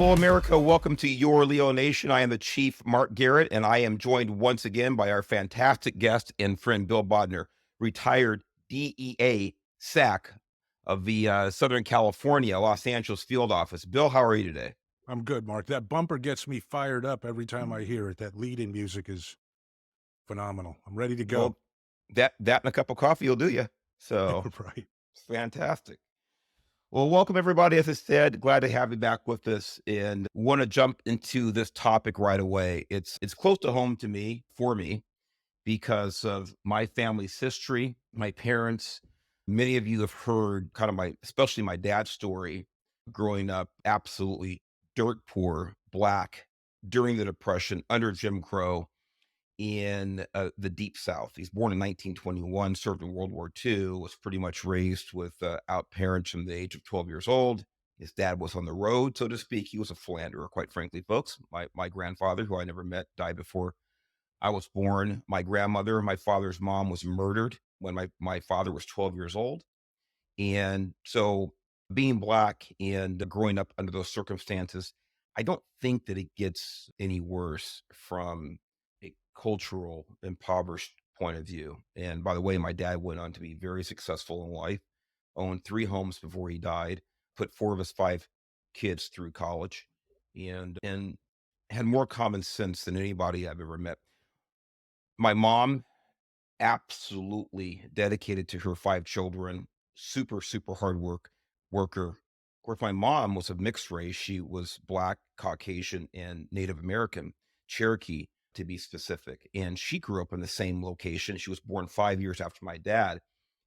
Hello, America. Welcome to Your Leo Nation. I am the Chief Mark Garrett, and I am joined once again by our fantastic guest and friend, Bill Bodner, retired DEA SAC of the Southern California, Los Angeles field office. Bill, how are you today? I'm good, Mark. That bumper gets me fired up every time I hear it. That lead-in music is phenomenal. I'm ready to go. Well, that and a cup of coffee will do you. So Right. it's fantastic. Well, welcome everybody. As I said, glad to have you back with us, and want to jump into this topic right away. It's close to home to me, for me, because of my family's history, my parents. Many of you have heard kind of especially my dad's story growing up absolutely dirt poor, black during the Depression, under Jim Crow in the Deep South. He's born in 1921, served in World War II, was pretty much raised with out parents from the age of 12 years old. His dad was on the road, so to speak. He was a philanderer, quite frankly, folks. My grandfather, who I never met, died before I was born. My grandmother, my father's mom, was murdered when my father was 12 years old. And so being black and growing up under those circumstances, I don't think that it gets any worse from a cultural impoverished point of view. And by the way, my dad went on to be very successful in life, owned 3 homes before he died, put 4 of his 5 kids through college, and had more common sense than anybody I've ever met. My mom, absolutely dedicated to her 5 children, super, super hard worker. Of course, my mom was of mixed race. She was Black, Caucasian, and Native American, Cherokee to be specific. And she grew up in the same location. She was born 5 years after my dad.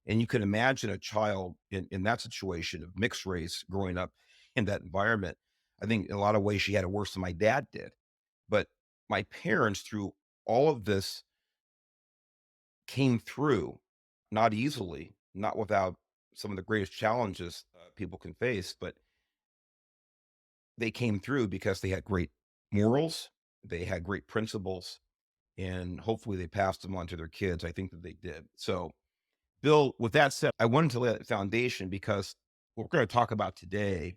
And you can imagine a child in that situation of mixed race growing up in that environment. I think in a lot of ways she had it worse than my dad did. But my parents, through all of this, came through, not easily, not without some of the greatest challenges people can face, but they came through because they had great morals, they had great principles, and hopefully they passed them on to their kids. I think that they did. So, Bill, with that said, I wanted to lay that foundation because what we're going to talk about today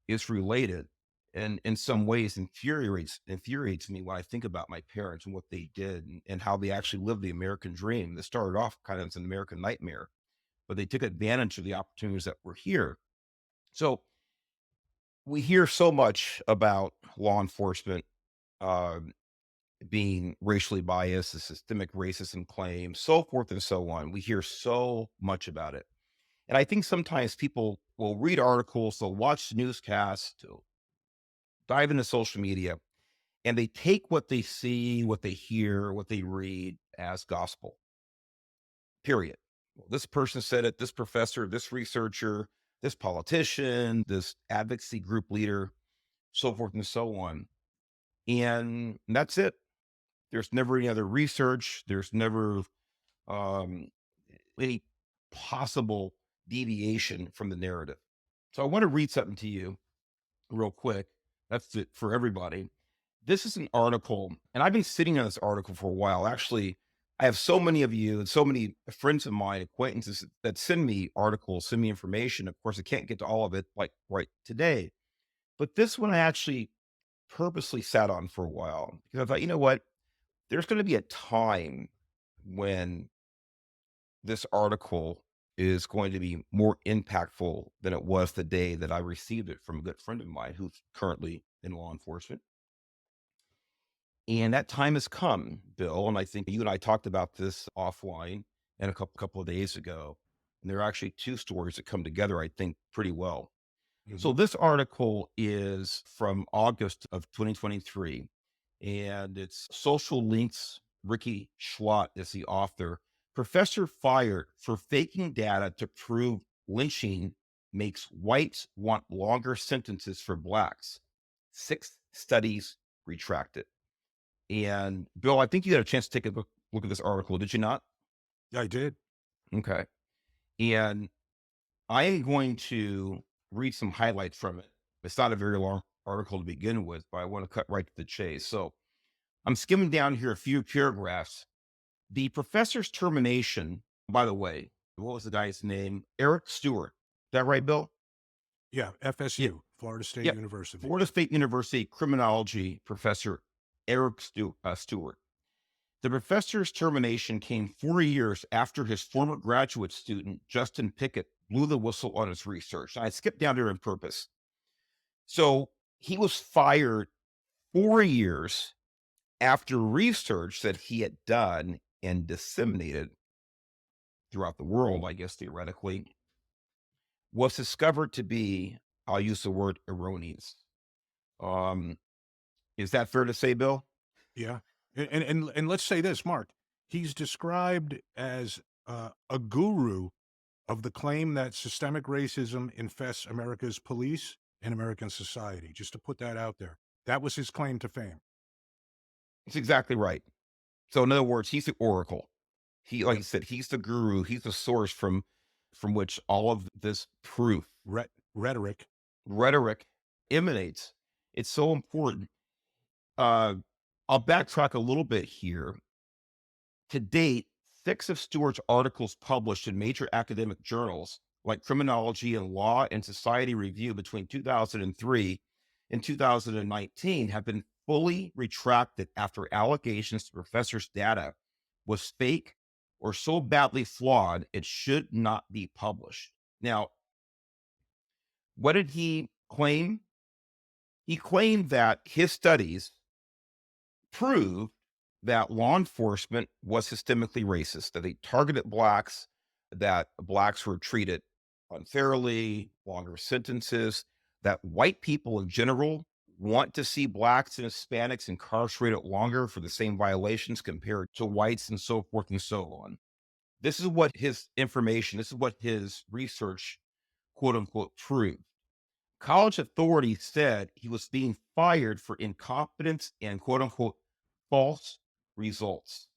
is related and in some ways infuriates me when I think about my parents and what they did and how they actually lived the American dream that started off kind of as an American nightmare, but they took advantage of the opportunities that were here. So we hear so much about law enforcement um, being racially biased, the systemic racism claims, so forth and so on. We hear so much about it. And I think sometimes people will read articles, they'll watch newscasts, they'll dive into social media, and they take what they see, what they hear, what they read as gospel, period. Well, this person said it, this professor, this researcher, this politician, this advocacy group leader, so forth and so on. And that's it. There's never any other research. There's never um, any possible deviation from the narrative. So I want to read something to you real quick. That's it for everybody. This is an article, and I've been sitting on this article for a while. Actually, I have so many of you and so many friends of mine, acquaintances that send me articles, send me information. Of course, I can't get to all of it like right today, but this one I actually purposely sat on for a while because I thought, you know what? There's going to be a time when this article is going to be more impactful than it was the day that I received it from a good friend of mine who's currently in law enforcement. And that time has come, Bill. And I think you and I talked about this offline and a couple of days ago. And there are actually 2 stories that come together, I think, pretty well. So Mhm. this article is from August of 2023, and it's Social Links. Ricky Schwat is the author. Professor fired for faking data to prove lynching makes whites want longer sentences for blacks. 6 studies retracted. And Bill, I think you had a chance to take a look at this article, did you not? I did. Okay. And I am going to read some highlights from it. It's not a very long article to begin with, but I want to cut right to the chase. So I'm skimming down here a few paragraphs. The professor's termination, by the way, what was the guy's name? Eric Stewart. Is that right, Bill? Yeah, Yeah. FSU, Florida State Yep. University. Florida State University criminology professor Eric Stewart. The professor's termination came 4 years after his former graduate student, Justin Pickett, blew the whistle on his research. I skipped down there on purpose. So he was fired 4 years after research that he had done and disseminated throughout the world, I guess theoretically, was discovered to be, I'll use the word erroneous. Um, is that fair to say, Bill? Yeah. And let's say this, Mark. He's described as a guru of the claim that systemic racism infests America's police and American society. Just to put that out there. That was his claim to fame. It's exactly right. So in other words, he's the oracle. He, like Yep. you said, he's the guru. He's the source from which all of this proof, Rhetoric. rhetoric emanates. It's so important. Uh, I'll backtrack a little bit here. To date, 6 of Stewart's articles published in major academic journals like Criminology and Law and Society Review between 2003 and 2019 have been fully retracted after allegations the professor's data was fake or so badly flawed it should not be published. Now, what did he claim? He claimed that his studies proved that law enforcement was systemically racist, that they targeted blacks, that blacks were treated unfairly, longer sentences, that white people in general want to see blacks and Hispanics incarcerated longer for the same violations compared to whites and so forth and so on. This is what his information, this is what his research, quote unquote, proved. College authorities said he was being fired for incompetence and quote unquote false results.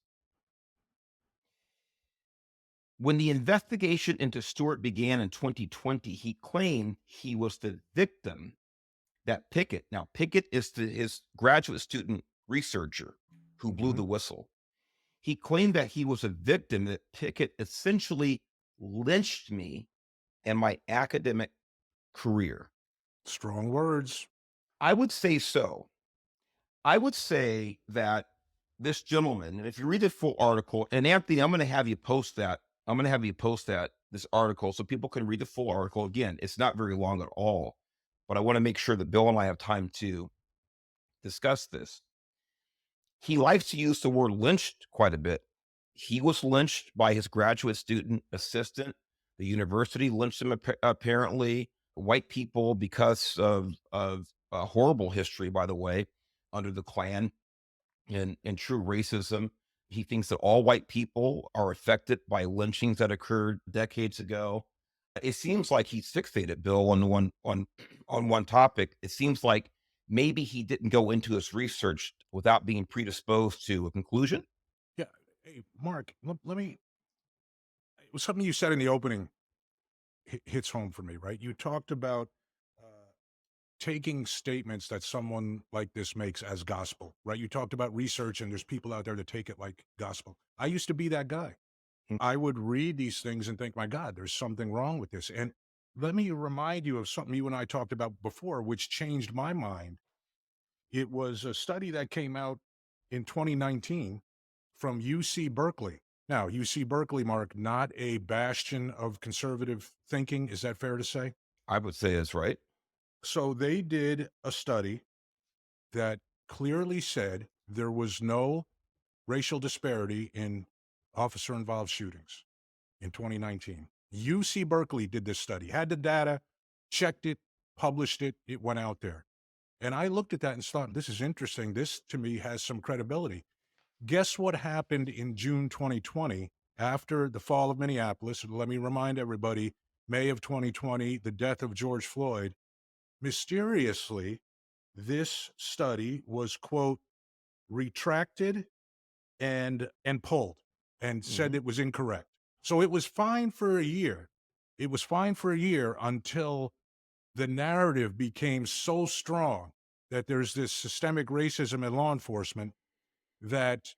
When the investigation into Stewart began in 2020, he claimed he was the victim that Pickett, now Pickett is his graduate student researcher who blew Mhm. the whistle. He claimed that he was a victim, that Pickett essentially lynched me and my academic career. Strong words. I would say so. I would say that this gentleman, and if you read the full article, and Anthony, I'm going to have you post that. I'm going to have you post this article so people can read the full article. Again, it's not very long at all, but I want to make sure that Bill and I have time to discuss this. He likes to use the word lynched quite a bit. He was lynched by his graduate student assistant. The university lynched him apparently. White people, because of a horrible history, by the way, under the Klan and true racism. He thinks that all white people are affected by lynchings that occurred decades ago. It seems like he's fixated, Bill, on one topic. It seems like maybe he didn't go into his research without being predisposed to a conclusion. Yeah. Hey, Mark, let me. It was something you said in the opening hits home for me, right? You talked about uh, taking statements that someone like this makes as gospel, right? You talked about research, and there's people out there that take it like gospel. I used to be that guy. Mm, I would read these things and think, my God, there's something wrong with this. And let me remind you of something you and I talked about before, which changed my mind. It was a study that came out in 2019 from UC Berkeley. Now, UC Berkeley, Mark, not a bastion of conservative thinking. Is that fair to say? I would say that's right. So they did a study that clearly said there was no racial disparity in officer involved shootings in 2019. UC Berkeley did this study, had the data, checked it, published it, it went out there. And I looked at that and thought, this is interesting. This to me has some credibility. Guess what happened in June 2020 after the fall of Minneapolis? Let me remind everybody, May of 2020, the death of George Floyd. Mysteriously, this study was, quote, retracted and pulled and said Mhm. it was incorrect. So it was fine for a year. It was fine for a year until the narrative became so strong that there's this systemic racism in law enforcement that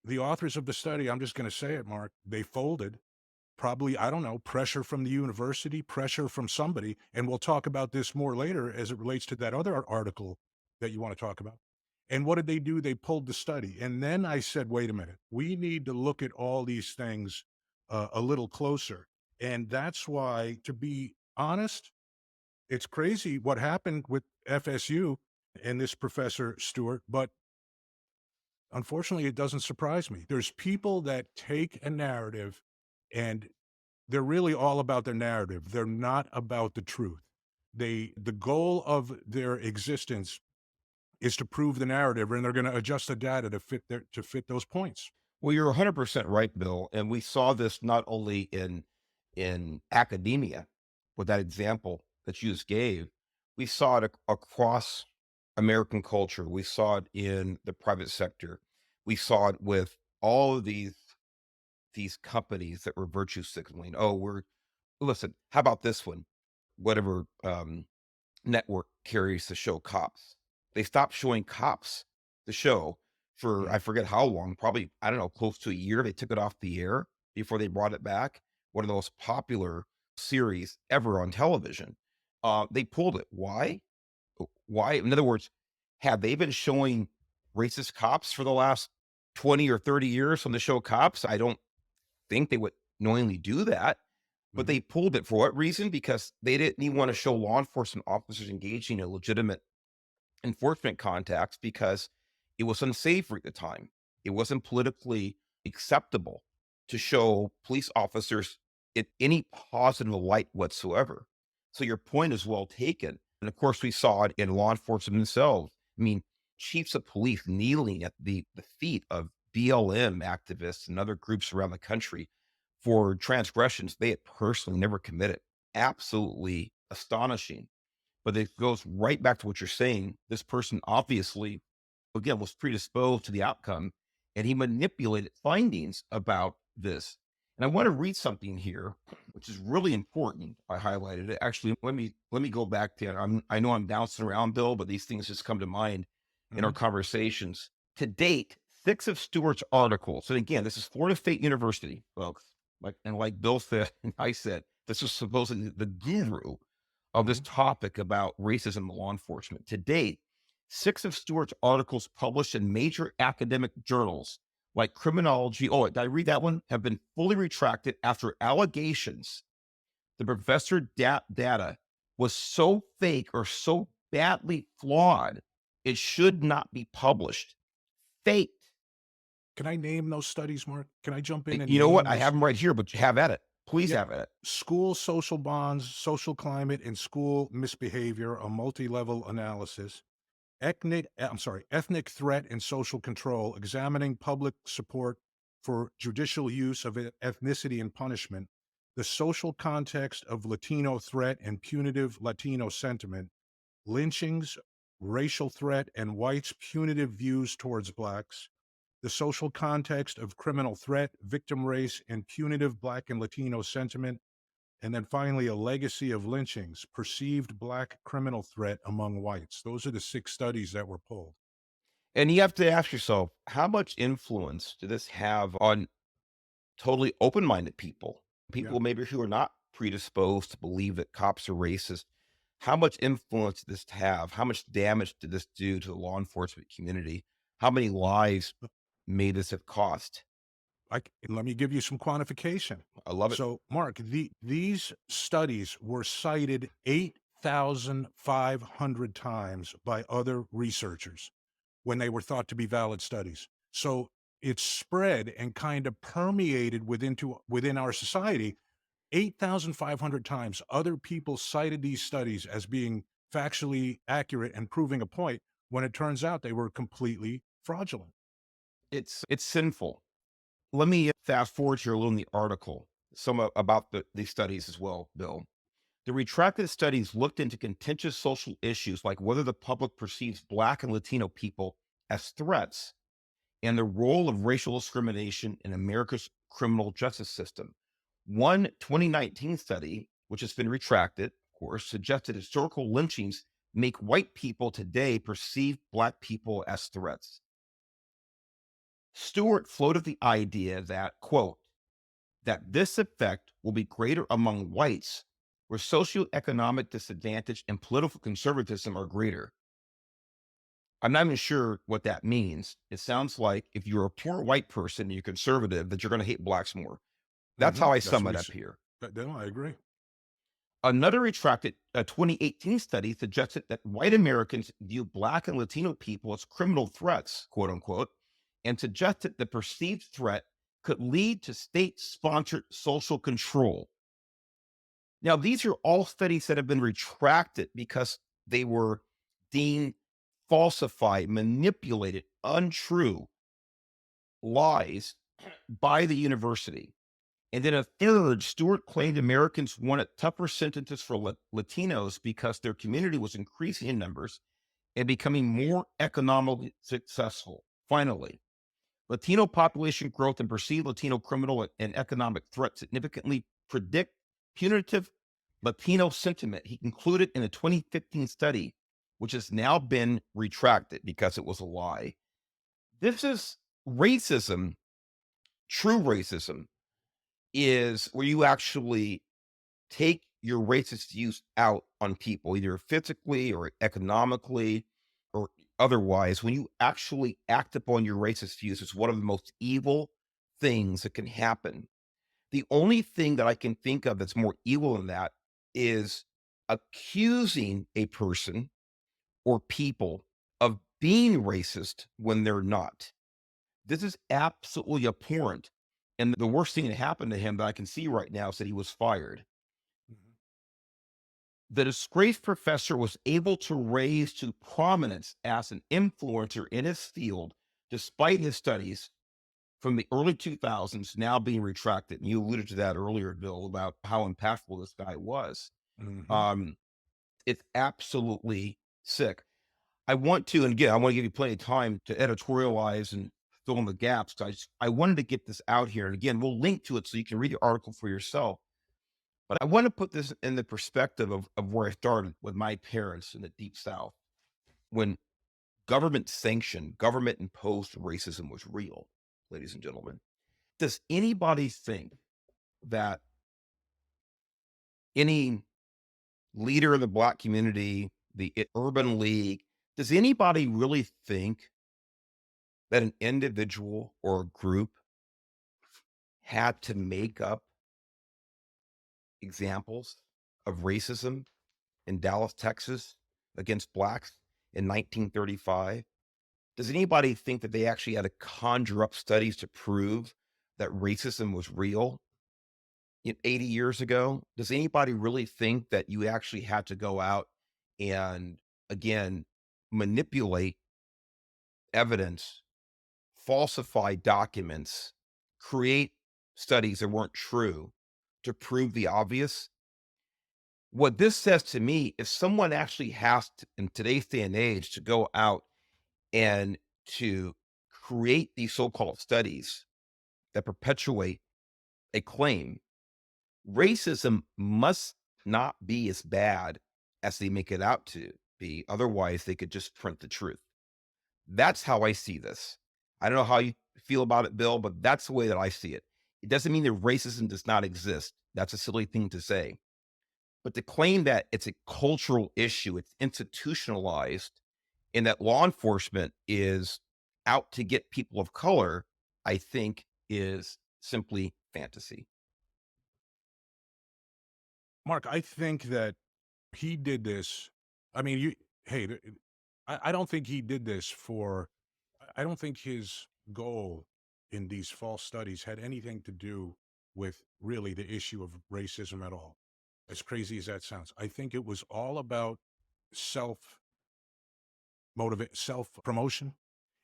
the authors of the study, I'm just going to say it, Mark, they folded, probably, I don't know, pressure from the university, pressure from somebody. And we'll talk about this more later as it relates to that other article that you want to talk about. And what did they do? They pulled the study. And then I said, wait a minute, we need to look at all these things a little closer. And that's why, to be honest, it's crazy what happened with FSU and this Professor Stewart, but unfortunately, it doesn't surprise me. There's people that take a narrative and they're really all about their narrative. They're not about the truth. The goal of their existence is to prove the narrative, and they're going to adjust the data to fit those points. Well, you're 100% right, Bill. And we saw this not only in academia with that example that you just gave, we saw it across American culture. We saw it in the private sector. We saw it with all of these companies that were virtue signaling. Oh, we're listen, how about this one? Whatever network carries the show Cops. They stopped showing Cops, the show, for Mhm. I forget how long, probably, I don't know, close to a year. They took it off the air before they brought it back. One of the most popular series ever on television. They pulled it. Why? Why? In other words, have they been showing racist cops for the last 20 or 30 years on the show Cops? I don't think they would knowingly do that, but Mhm. they pulled it for what reason? Because they didn't even want to show law enforcement officers engaging in legitimate enforcement contacts because it was unsavory at the time. It wasn't politically acceptable to show police officers in any positive light whatsoever. So your point is well taken. And of course, we saw it in law enforcement themselves. I mean, chiefs of police kneeling at the feet of BLM activists and other groups around the country for transgressions they had personally never committed. Absolutely astonishing. But it goes right back to what you're saying. This person obviously, again, was predisposed to the outcome and he manipulated findings about this. And I want to read something here, which is really important. I highlighted it. Actually, let me go back to it. I know I'm bouncing around, Bill, but these things just come to mind in our Mhm. conversations. To date, six of Stewart's articles, and again, this is Florida State University, folks. Like Bill said, and I said, this is supposedly the guru of this Mhm. topic about racism in law enforcement. To date, six of Stewart's articles published in major academic journals like Criminology, oh, did I read that one? Have been fully retracted after allegations the professor data was so fake or so badly flawed, it should not be published. Faked. Can I name those studies, Mark? Can I jump in and You know what? name I have those? them right here, but have at it. Please Yeah. have at it. School social bonds, social climate, and school misbehavior, a multi-level analysis. Ethnic threat and social control, examining public support for judicial use of ethnicity and punishment, the social context of Latino threat and punitive Latino sentiment, lynchings, racial threat, and whites' punitive views towards blacks, the social context of criminal threat, victim race, and punitive black and Latino sentiment, and then finally, a legacy of lynchings, perceived black criminal threat among whites. Those are the six studies that were pulled. And you have to ask yourself, how much influence did this have on totally open-minded people? Yeah. People maybe who are not predisposed to believe that cops are racist. How much influence did this have? How much damage did this do to the law enforcement community? How many lives may this have cost? Let me give you some quantification. I love it. So, Mark, these studies were cited 8,500 times by other researchers when they were thought to be valid studies. So it spread and kind of permeated within our society. 8,500 times other people cited these studies as being factually accurate and proving a point when it turns out they were completely fraudulent. It's sinful. Let me fast forward here a little in the article, some about these studies as well, Bill. The retracted studies looked into contentious social issues like whether the public perceives Black and Latino people as threats and the role of racial discrimination in America's criminal justice system. One 2019 study, which has been retracted, of course, suggested historical lynchings make white people today perceive Black people as threats. Stewart floated the idea that, quote, that this effect will be greater among whites where socioeconomic disadvantage and political conservatism are greater. I'm not even sure what that means. It sounds like if you're a poor white person and you're conservative, that you're going to hate blacks more. That's how I That's sum what it he up said. here. No, I agree. Another retracted 2018 study suggested that white Americans view Black and Latino people as criminal threats, quote unquote, and suggested the perceived threat could lead to state sponsored social control. Now, these are all studies that have been retracted because they were deemed falsified, manipulated, untrue lies by the university. And then a third, Stewart claimed Americans wanted tougher sentences for Latinos because their community was increasing in numbers and becoming more economically successful. Finally, Latino population growth and perceived Latino criminal and economic threat significantly predict punitive Latino sentiment. He concluded in a 2015 study, which has now been retracted because it was a lie. This is racism, true racism is where you actually take your racist views out on people, either physically or economically or otherwise. When you actually act upon your racist views, it's one of the most evil things that can happen. The only thing that I can think of that's more evil than that is accusing a person or people of being racist when they're not. This is absolutely abhorrent. And the worst thing that happened to him that I can see right now is that he was fired. Mhm. The disgraced professor was able to raise to prominence as an influencer in his field, despite his studies from the early 2000s now being retracted. And you alluded to that earlier, Bill, about how impactful this guy was. Mhm. Um, it's absolutely sick. I want to, and again, I want to give you plenty of time to editorialize and fill in the gaps. I wanted to get this out here. And again, we'll link to it so you can read the article for yourself. But I want to put this in the perspective of where I started with my parents in the Deep South when government sanctioned, government imposed racism was real, ladies and gentlemen. Does anybody think that any leader in the Black community, the urban league, does anybody really think that an individual or a group had to make up examples of racism in Dallas, Texas against blacks in 1935? Does anybody think that they actually had to conjure up studies to prove that racism was real 80 years ago? Does anybody really think that you actually had to go out and, again, manipulate evidence, falsify documents, create studies that weren't true to prove the obvious? What this says to me is someone actually has to, in today's day and age, to go out and to create these so-called studies that perpetuate a claim. Racism must not be as bad as they make it out to be. Otherwise, they could just print the truth. That's how I see this. I don't know how you feel about it, Bill, but that's the way that I see it. It doesn't mean that racism does not exist. That's a silly thing to say. But to claim that it's a cultural issue, it's institutionalized, and that law enforcement is out to get people of color, I think is simply fantasy. Mark, I think that he did this. I mean, you. Hey, I don't think he did this for. I don't think his goal in these false studies had anything to do with really the issue of racism at all. As crazy as that sounds, I think it was all about self motivate, self promotion.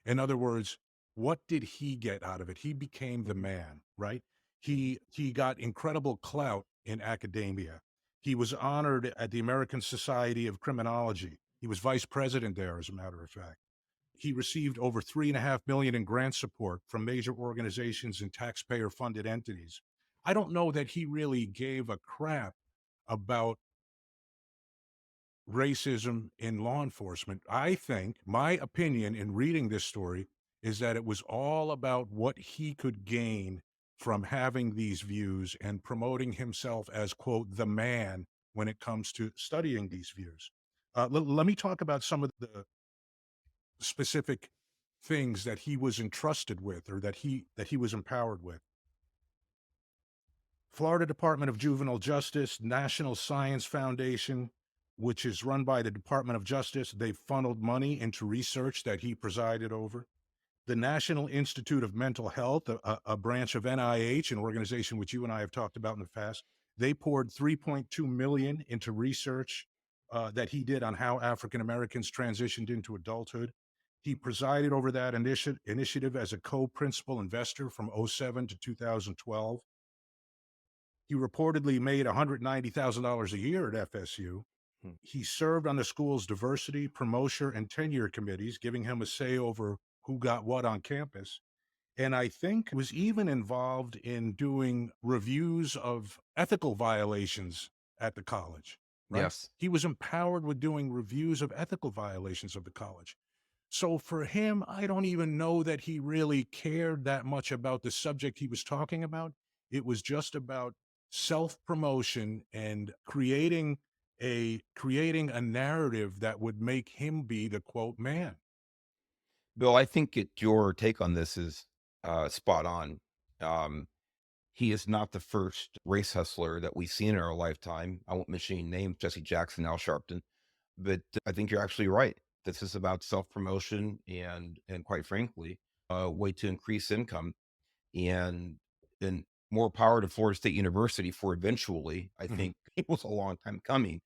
In other words, what did he get out of it? He became the man, right? He got incredible clout in academia. He was honored at the American Society of Criminology. He was vice president there, as a matter of fact. He received over 3.5 million in grant support from major organizations and taxpayer funded entities. I don't know that he really gave a crap about racism in law enforcement. I think my opinion in reading this story is that it was all about what he could gain from having these views and promoting himself as, quote, the man when it comes to studying these views. Let me talk about some of the specific things that he was entrusted with or that he was empowered with. Florida Department of Juvenile Justice, National Science Foundation, which is run by the Department of Justice. They funneled money into research that he presided over. The National Institute of Mental Health, a branch of NIH, an organization which you and I have talked about in the past, they poured 3.2 million into research that he did on how African Americans transitioned into adulthood. He presided over that initiative as a co-principal investor from '07 to 2012. He reportedly made $190,000 a year at FSU. Hmm. He served on the school's diversity, promotion, and tenure committees, giving him a say over who got what on campus. And I think was even involved in doing reviews of ethical violations at the college, right? Yes. He was empowered with doing reviews of ethical violations of the college. So for him, I don't even know that he really cared that much about the subject he was talking about. It was just about self-promotion and creating a narrative that would make him be the quote man. Bill, I think your take on this is spot on. Um, he is not the first race hustler that we've seen in our lifetime. I won't mention any names, Jesse Jackson, Al Sharpton, but I think you're actually right. This is about self promotion and quite frankly, a way to increase income and and more power to Florida State University for eventually. I Mhm. think it was a long time coming,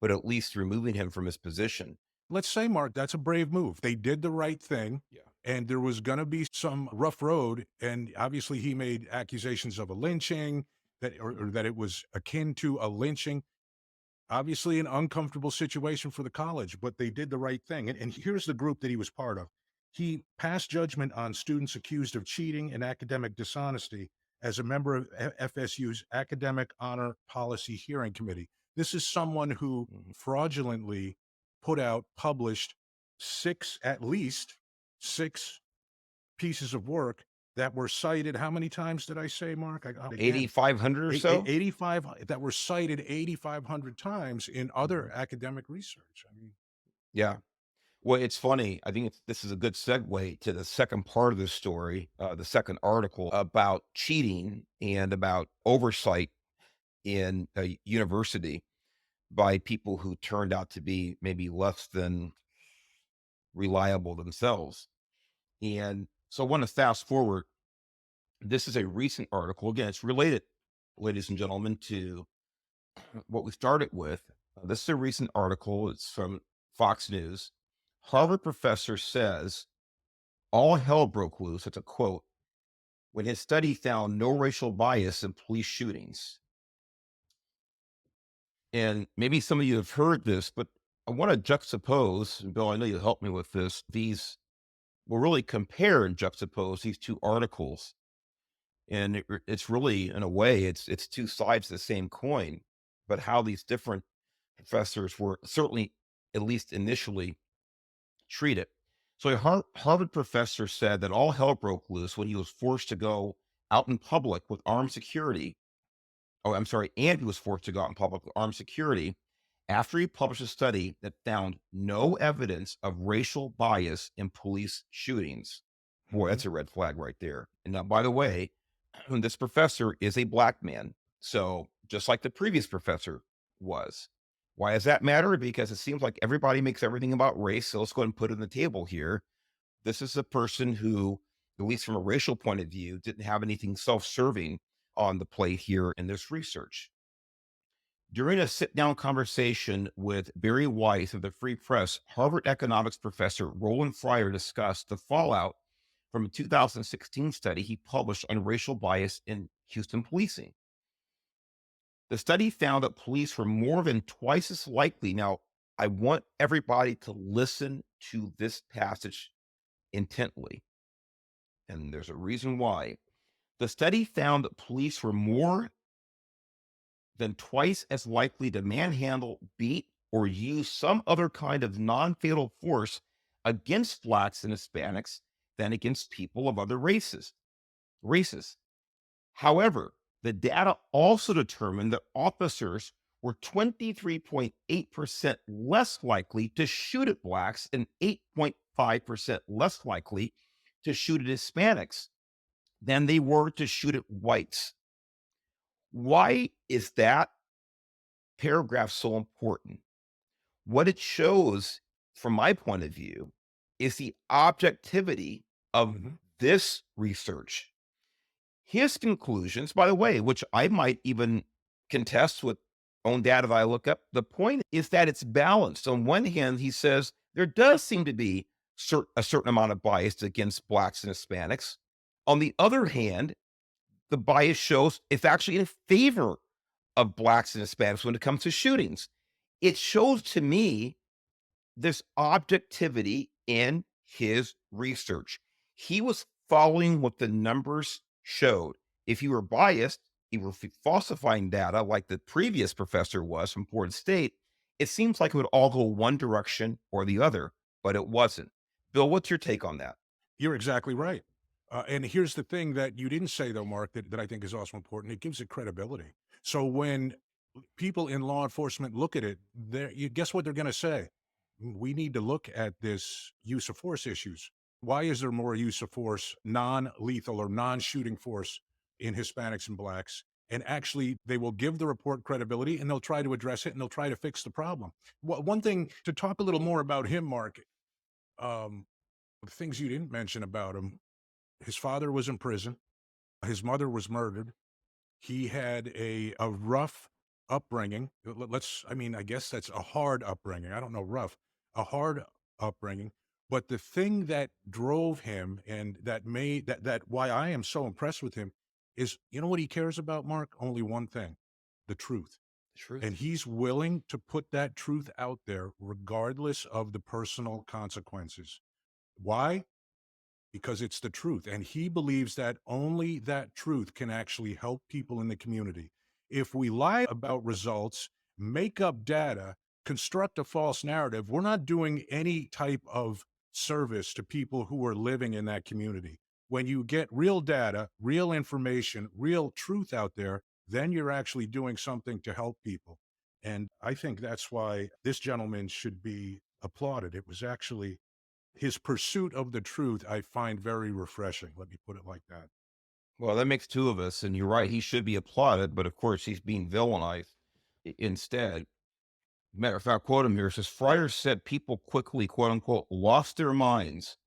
but at least removing him from his position. Let's say, Mark, that's a brave move. They did the right thing, Yeah. and there was going to be some rough road. And obviously, he made accusations of a lynching or that it was akin to a lynching. Obviously, an uncomfortable situation for the college, but they did the right thing. And here's the group that he was part of. He passed judgment on students accused of cheating and academic dishonesty as a member of FSU's Academic Honor Policy Hearing Committee. This is someone who Mhm. fraudulently published at least six pieces of work that were cited. How many times did I say, Mark? I got it again. 8,500 or so. 85 that were cited 8,500 times in other Mhm. academic research. I mean, Yeah. Well, it's funny. I think this is a good segue to the second part of the story, the second article about cheating and about oversight in a university by people who turned out to be maybe less than reliable themselves. And so I want to fast forward. This is a recent article. Again, it's related, ladies and gentlemen, to what we started with. This is a recent article. It's from Fox News. Harvard professor says all hell broke loose. It's a quote when his study found no racial bias in police shootings. And maybe some of you have heard this, but I want to juxtapose, and Bill, I know you'll help me with this. These will really compare and juxtapose these two articles. And it's really, in a way, it's two sides of the same coin, but how these different professors were certainly, at least initially, treated. So a Harvard professor said that all hell broke loose when he was forced to go out in public with armed security. Oh, I'm sorry. And he was forced to go out in public with armed security after he published a study that found no evidence of racial bias in police shootings. Boy, mhm. that's a red flag right there. And now, by the way, this professor is a black man. So just like the previous professor was. Why does that matter? Because it seems like everybody makes everything about race. So let's go ahead and put it on the table here. This is a person who, at least from a racial point of view, didn't have anything self serving on the plate here in this research. During a sit down conversation with Barry Weiss of the Free Press, Harvard economics professor Roland Fryer discussed the fallout from a 2016 study he published on racial bias in Houston policing. The study found that police were more than twice as likely. Now, I want everybody to listen to this passage intently, and there's a reason why. The study found that police were more than twice as likely to manhandle, beat, or use some other kind of non fatal force against blacks and Hispanics than against people of other races. Races. However, the data also determined that officers were 23.8% less likely to shoot at blacks and 8.5% less likely to shoot at Hispanics than they were to shoot at whites. Why is that paragraph so important? What it shows, from my point of view, is the objectivity of Mhm. this research. His conclusions, by the way, which I might even contest with own data that I look up, the point is that it's balanced. On one hand, he says there does seem to be a certain amount of bias against blacks and Hispanics. On the other hand, the bias shows it's actually in favor of blacks and Hispanics when it comes to shootings. It shows to me this objectivity in his research. He was following what the numbers showed. If you were biased, you were falsifying data like the previous professor was from Florida State, it seems like it would all go one direction or the other, but it wasn't. Bill, what's your take on that? You're exactly right. And here's the thing that you didn't say, though, Mark, that I think is also important. It gives it credibility. So when people in law enforcement look at it, you guess what they're going to say? We need to look at this use of force issues. Why is there more use of force, non lethal or non shooting force in Hispanics and blacks? And actually, they will give the report credibility and they'll try to address it and they'll try to fix the problem. One thing to talk a little more about him, Mark, um, the things you didn't mention about him, his father was in prison, his mother was murdered. He had a rough upbringing. I mean, I guess that's a hard upbringing. I don't know, rough, a hard upbringing. But the thing that drove him and that made that why I am so impressed with him is, you know what he cares about, Mark? Only one thing, the truth. The And truth. he's willing to put that truth out there regardless of the personal consequences. Why? Because it's the truth. And he believes that only that truth can actually help people in the community. If we lie about results, make up data, construct a false narrative, we're not doing any type of service to people who are living in that community. When you get real data, real information, real truth out there, then you're actually doing something to help people. And I think that's why this gentleman should be applauded. It was actually his pursuit of the truth, I find very refreshing. Let me put it like that. Well, that makes two of us. And you're right. He should be applauded, but of course, he's being villainized instead. Matter of fact, quote him here. It says, Fryer said people quickly, quote unquote, lost their minds,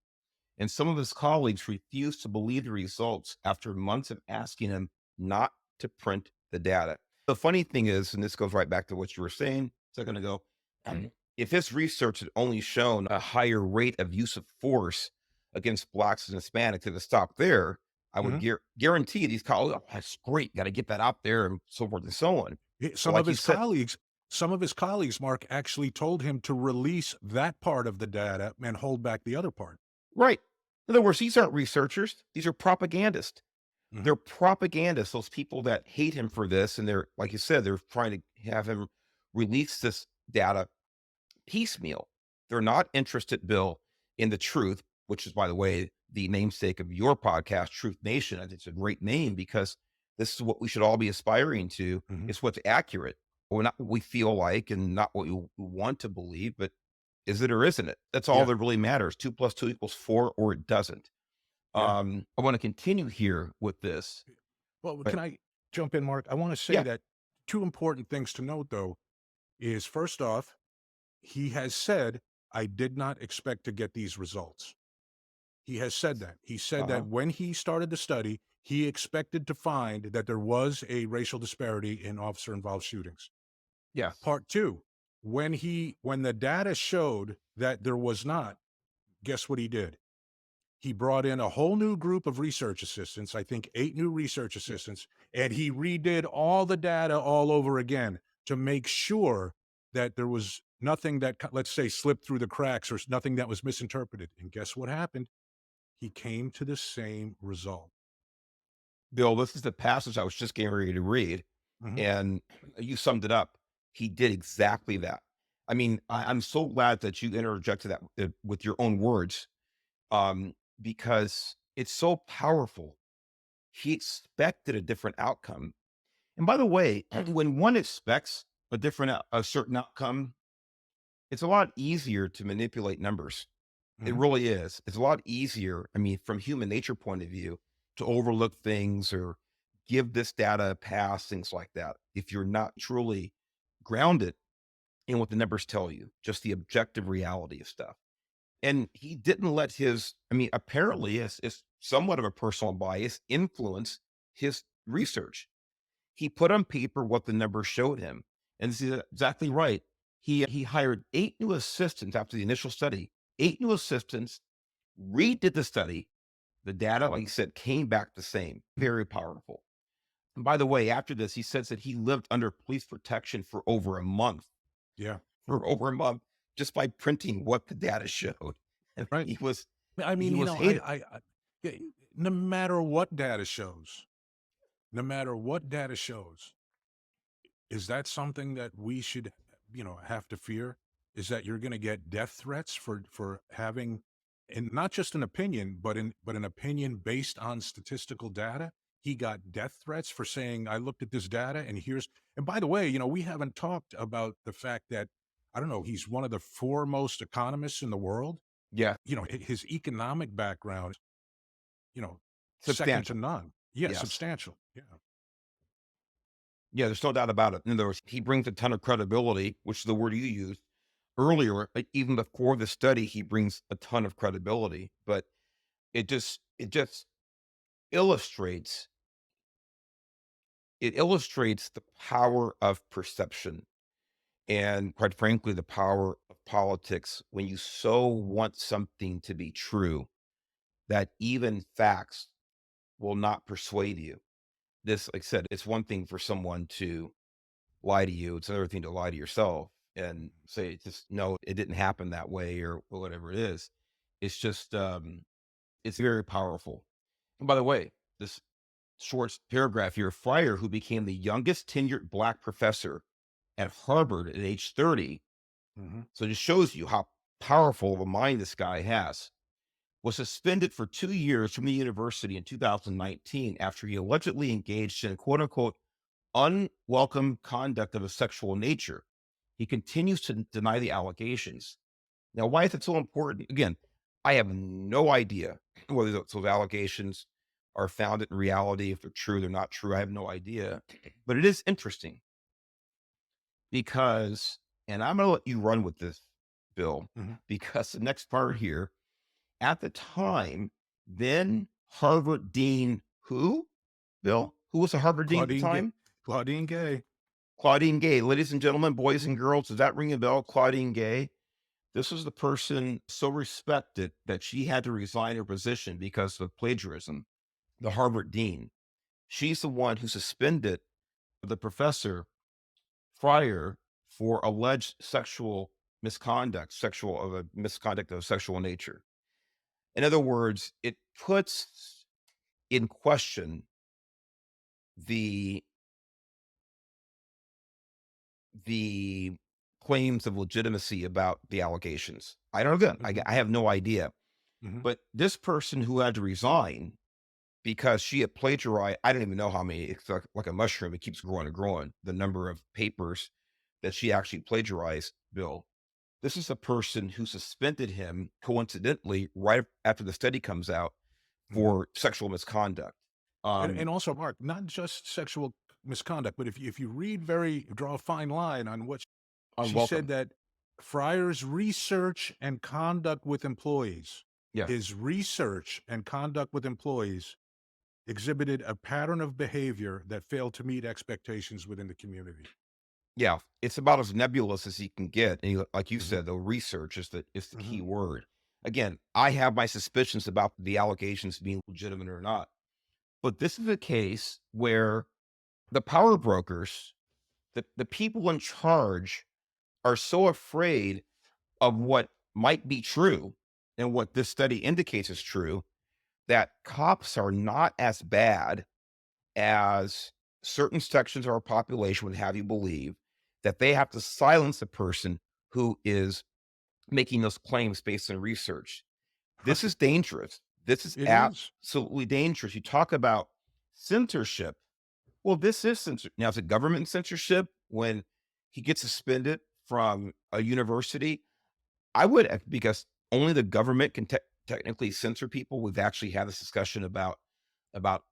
and some of his colleagues refused to believe the results after months of asking him not to print the data. The funny thing is, and this goes right back to what you were saying a second ago, if his research had only shown a higher rate of use of force against blacks and Hispanics, if it stopped there, I would Mhm. guarantee these colleagues, oh, that's great, got to get that out there and so forth and so on. But Some of like you his said, colleagues Mark, actually told him to release that part of the data and hold back the other part. right. In other words, these aren't researchers, these are propagandists. Mhm. They're propagandists, those people that hate him for this, and they're like you said, they're trying to have him release this data piecemeal. They're not interested, Bill, in the truth, which is, by the way, the namesake of your podcast, Truth Nation. I think it's a great name because this is what we should all be aspiring to. Mhm. It's what's accurate, or not what we feel like and not what we want to believe, but is it or isn't it? That's all Yeah. that really matters. Two plus two equals four, or it doesn't. Yeah. I want to continue here with this, Well, but can I jump in, Mark? I want to say yeah, that two important things to note, though, is first off, he has said, I did not expect to get these results. He has said that. He said that uh-huh, when he started the study, he expected to find that there was a racial disparity in officer involved shootings. yes, Part two, when the data showed that there was not, guess what he did? He brought in a whole new group of research assistants, I think 8 new research yeah. assistants, and he redid all the data all over again to make sure that there was nothing that, let's say, slipped through the cracks or nothing that was misinterpreted. And guess what happened? He came to the same result. Bill, this is the passage I was just getting ready to read, Mhm. and you summed it up. He did exactly that. I mean, I'm so glad that you interjected that with your own words, because it's so powerful. he expected a different outcome. And by the way, when one expects a certain outcome, it's a lot easier to manipulate numbers. It Mhm. really is. It's a lot easier, I mean, from human nature point of view, to overlook things or give this data a pass, things like that. If you're not truly grounded in what the numbers tell you, just the objective reality of stuff. And he didn't let his, I mean, apparently it's somewhat of a personal bias influence his research. He put on paper what the numbers showed him. And this is exactly right. He hired 8 new assistants after the initial study, 8 new assistants, redid the study. The data, like I said, came back the same. Very powerful. And by the way, after this, he says that he lived under police protection for over a month, Yeah. for over a month, just by printing what the data showed. And Right. I he mean, was hated. yeah, no matter what data shows, no matter what data shows, is that something that we should, have to fear? Is that you're gonna get death threats for having, and not just an opinion, but an opinion based on statistical data? He got death threats for saying, "I looked at this data and here's," and by the way, we haven't talked about the fact that, I don't know, he's one of the foremost economists in the world. Yeah, His economic background, you know, second to substantial. none. Yeah, Yes. substantial. Yeah. Yeah, there's no doubt about it. In other words, he brings a ton of credibility, which is the word you used earlier. Like even before the study, he brings a ton of credibility. But it just illustrates illustrates the power of perception and quite frankly the power of politics when you so want something to be true that even facts will not persuade you. This, like I said, it's one thing for someone to lie to you. It's another thing to lie to yourself and say, just no, it didn't happen that way or whatever it is. It's just, it's very powerful. And by the way, this short paragraph here, Fryer, who became the youngest tenured black professor at Harvard at age 30. Mhm. So it just shows you how powerful of a mind this guy has. Was suspended for 2 years from the university in 2019 after he allegedly engaged in quote unquote unwelcome conduct of a sexual nature. He continues to deny the allegations. Now, why is it so important? Again, I have no idea whether those allegations are founded in reality, if they're true, they're not true. I have no idea. But it is interesting because, and I'm going to let you run with this, Bill, Mhm. because the next part here, at the time, then Harvard Dean, who, Bill? Who was the Harvard Dean at the Claudine Gay. time? Claudine Gay. Claudine Gay. Ladies and gentlemen, boys and girls, does that ring a bell? Claudine Gay. This was the person so respected that she had to resign her position because of plagiarism. The Harvard dean. She's the one who suspended the professor Fryer for alleged sexual misconduct, sexual of a misconduct of sexual nature. In other words, it puts in question the the claims of legitimacy about the allegations. I don't know. Mhm. I have no idea. Mhm. But this person who had to resign because she had plagiarized, I don't even know how many, it's like a mushroom, it keeps growing and growing, the number of papers that she actually plagiarized, Bill. This is a person who suspended him coincidentally right after the study comes out Mhm. for sexual misconduct. And also, Mark, not just sexual misconduct, but if you read, very draw a fine line on what she said, Unwelcome. that Fryer's research and conduct with employees, Yes. his research and conduct with employees exhibited a pattern of behavior that failed to meet expectations within the community. Yeah. It's about as nebulous as he can get. And like you Mhm. said, though, research is the key Mhm. word. Again, I have my suspicions about the allegations being legitimate or not. But this is a case where the power brokers, the people in charge, are so afraid of what might be true and what this study indicates is true that cops are not as bad as certain sections of our population would have you believe, that they have to silence a person who is making those claims based on research. This is Right. dangerous. This is It is. absolutely dangerous. You talk about censorship. Well, this is censorship. Now, is it government censorship when he gets suspended from a university? I would, because only the government can technically censor people. We've actually had this discussion about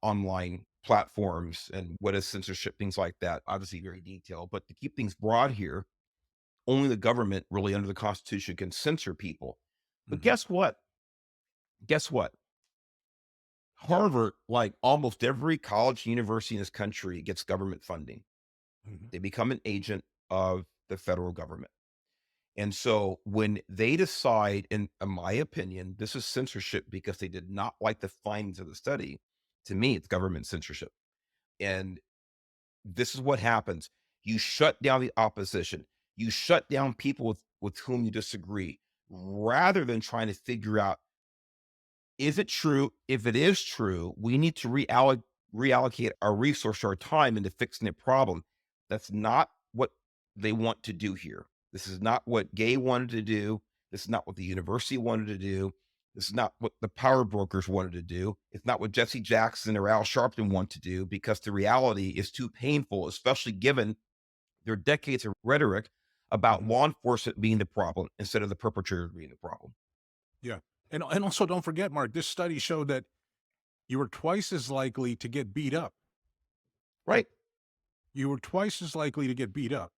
online platforms and what is censorship, things like that. Obviously, very detailed. But to keep things broad here, only the government, really under the Constitution, can censor people. But Hmm. guess what? Guess what? Harvard, like almost every college, university in this country, gets government funding. Hmm. They become an agent of the federal government. And so when they decide, in my opinion, this is censorship because they did not like the findings of the study, to me, it's government censorship. And this is what happens. You shut down the opposition. You shut down people with whom you disagree rather than trying to figure out, is it true? If it is true, we need to reallocate our resource, our time into fixing the problem. That's not what they want to do here. This is not what Gay wanted to do. This is not what the university wanted to do. This is not what the power brokers wanted to do. It's not what Jesse Jackson or Al Sharpton want to do because the reality is too painful, especially given their decades of rhetoric about Hmm. law enforcement being the problem instead of the perpetrator being the problem. Yeah. And also don't forget, Mark, this study showed that you were twice as likely to get beat up. Right. You were twice as likely to get beat up.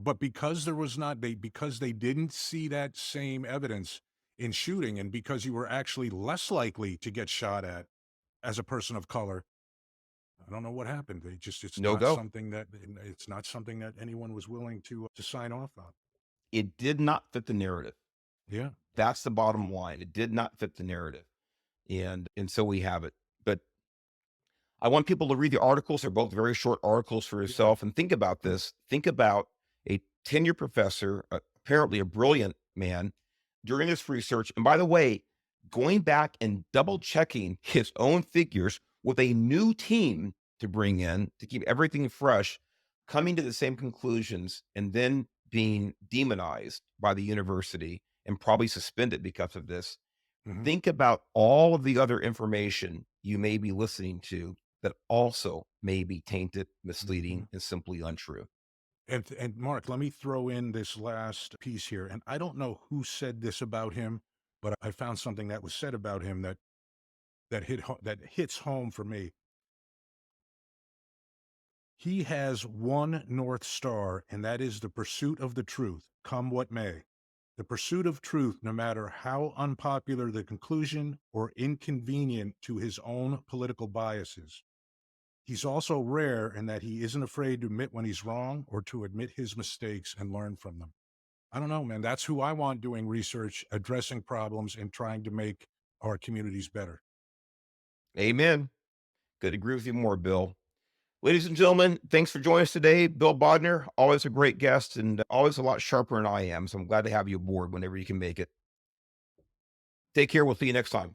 But because there was not they because they didn't see that same evidence in shooting, and because you were actually less likely to get shot at as a person of color, I don't know what happened. They just No go. it's not something that anyone was willing to sign off on. It did not fit the narrative. Yeah. That's the bottom line. It did not fit the narrative. And so we have it. But I want people to read the articles. They're both very short articles for Yeah. yourself. And think about this. Think about a tenured professor, apparently a brilliant man, during this research. And by the way, going back and double checking his own figures with a new team to bring in to keep everything fresh, coming to the same conclusions, and then being demonized by the university and probably suspended because of this. Mhm. Think about all of the other information you may be listening to that also may be tainted, Mhm. misleading, and simply untrue. And Mark, let me throw in this last piece here. And I don't know who said this about him, but I found something that was said about him that hits home for me. He has one North Star, and that is the pursuit of the truth, come what may. The pursuit of truth, no matter how unpopular the conclusion or inconvenient to his own political biases. He's also rare in that he isn't afraid to admit when he's wrong or to admit his mistakes and learn from them. I don't know, man. That's who I want doing research, addressing problems, and trying to make our communities better. Amen. Could agree with you more, Bill. Ladies and gentlemen, thanks for joining us today. Bill Bodner, always a great guest and always a lot sharper than I am. So I'm glad to have you aboard whenever you can make it. Take care. We'll see you next time.